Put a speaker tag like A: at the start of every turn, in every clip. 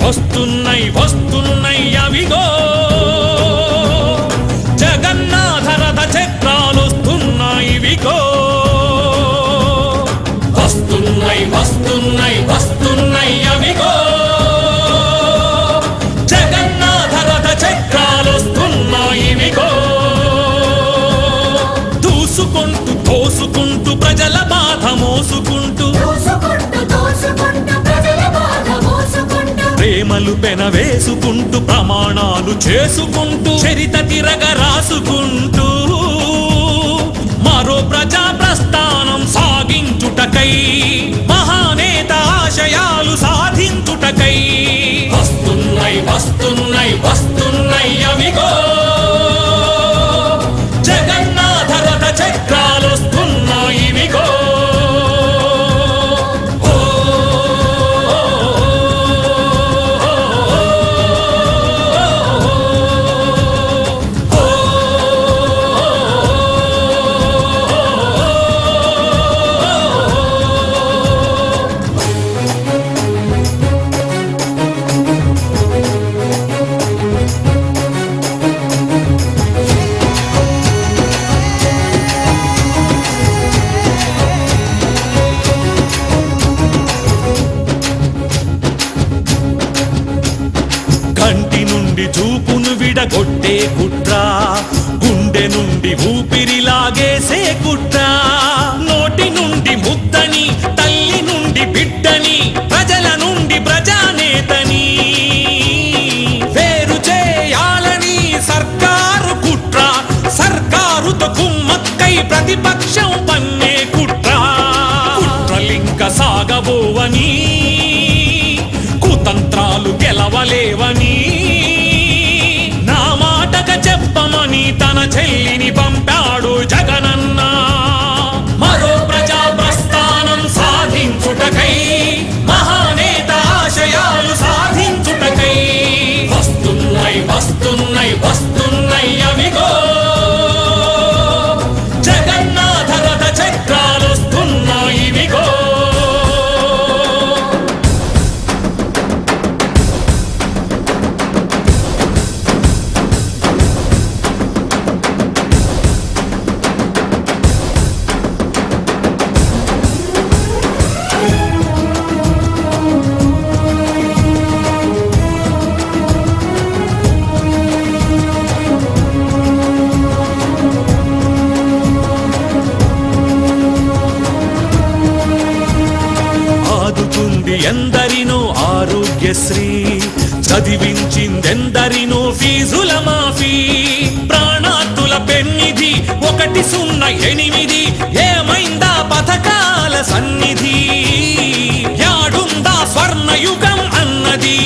A: వస్తున్నాయి వస్తున్నాయి అవిగో జగన్నాథ రథ చక్రాలు వస్తున్నాయి విగో వస్తున్నాయి వస్తున్నాయి వస్తున్నాయి అవిగో జగన్నాథ రథ చక్రాలు వస్తున్నాయి విగో దూసుకుంటూ తోసుకుంటూ ప్రజల బాధ మోసుకుంటూ ప్రేమలు పెనవేసుకుంటూ ప్రమాణాలు చేసుకుంటూ చరిత తిరగ రాసుకుంటూ మరో ప్రజా ప్రస్థానం సాగించుటకై మహానేత ఆశయాలు సాధించుటకై వస్తున్నాయి వస్తున్నాయి వస్తున్నాయి అవిగో జగన్నాథ రథ చక్రాలు వస్తున్నాయి విగో కంటి నుండి చూపును విడగొట్టే కుట్ర గుండె నుండి ఊపిరి లాగేసే కుట్ర నోటి నుండి ముద్దని తల్లి నుండి బిడ్డని ప్రజల నుండి ప్రజానేతని వేరు చేయాలని సర్కారు కుట్ర సర్కారుతో కుమ్మక్కై ప్రతిపక్షం పన్నే కుట్ర కుట్రలింక సాగబోవని కుతంత్రాలు గెలవలేవని నా మాటక చెప్పమని తన చెల్లిని పంపాడు జగనన్న మరో ప్రజా ప్రస్థానం సాధించుటకై మహానేత ఆశయాలు సాధించుటకై వస్తున్నాయి వస్తున్నాయి వస్తున్నాయి అవిగో జగన్నాథ రథ చక్రాలు వస్తున్నాయి విగో ఎందరినో ఆరోగ్యశ్రీ చదివించిందెందరినో ఫీజుల మాఫీ ప్రాణాతుల పెన్నిధి 108 ఏమైందా పథకాల సన్నిధి యాడుందా స్వర్ణయుగం అన్నది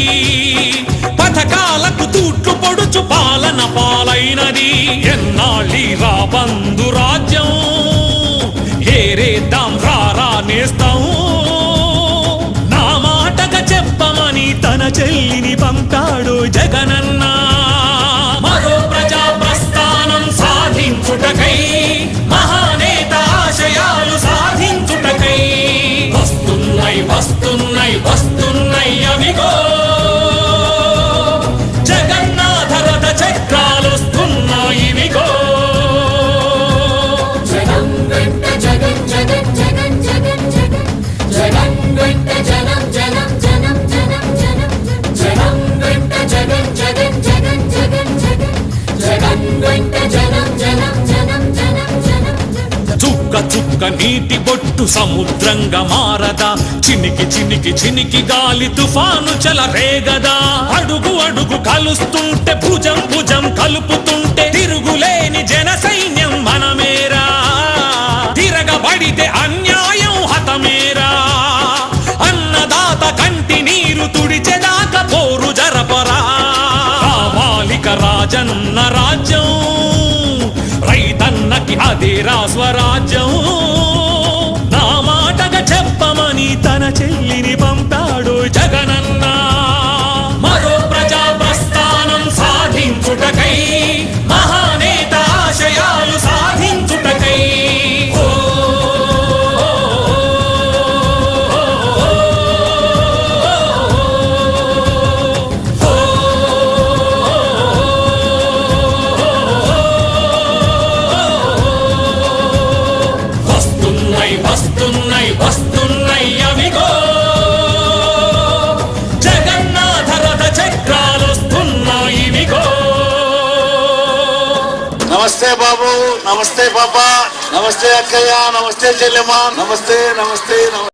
A: పథకాలకు తూట్లు పొడుచు పాలన పాలైనది ఎన్నాళ్ళి రా బంధు రాజ్యం ఏరేద్దాం రారా నేస్తాం చెప్పమని తన చెల్లిని పంపాడు జగనన్న మరో ప్రజా ప్రస్థానం సాధించుటకై మహానేత ఆశయాలు సాధించుటకై వస్తున్నాయి వస్తున్నాయి వస్తున్నాయి అవిగో జగన్నాథ రథ చక్రాలు వస్తున్నాయి విగో
B: జగన్ వెంట జగన్ జగన్ జగన్ జగన్ జగన్ జగన్ వెంట జనం జనం జనం జనం జనం జగన్ వెంట జగన్ జగన్ జగన్ జగన్ జగన్ జగన్ వెంట జనం జనం జనం జనం జనం
A: చుక్క చుక్క నీటి బొట్టు సముద్రంగా మారదా చినికి చినికి చినికి గాలి తుఫాను చెలరేగదా అడుగు అడుగు కలుస్తుంటే భుజం భుజం కలుపుతుంటే తిరుగులేని జన సైన్యం మనమేరా తిరగబడితే అన్యాయం హతమేరా అన్నదాత కంటి నీరు తుడిచెదాక పోరు జరపరా కావాలిక రాజన్న రాజ్యం రైతన్నకి అదేరా స్వరాజ్యం నా మాటగా చెప్పమని తన చెల్లిని పంపాడు జగనన్న మరో ప్రజా ప్రస్థానం సాధించుటకై మహానేత ఆశయాలు సాధించుటకై
C: నమస్తే బాబు, నమస్తే పాప, నమస్తే అక్కయ్య, నమస్తే చెల్లెమ్మ, నమస్తే నమస్తే నమస్తే.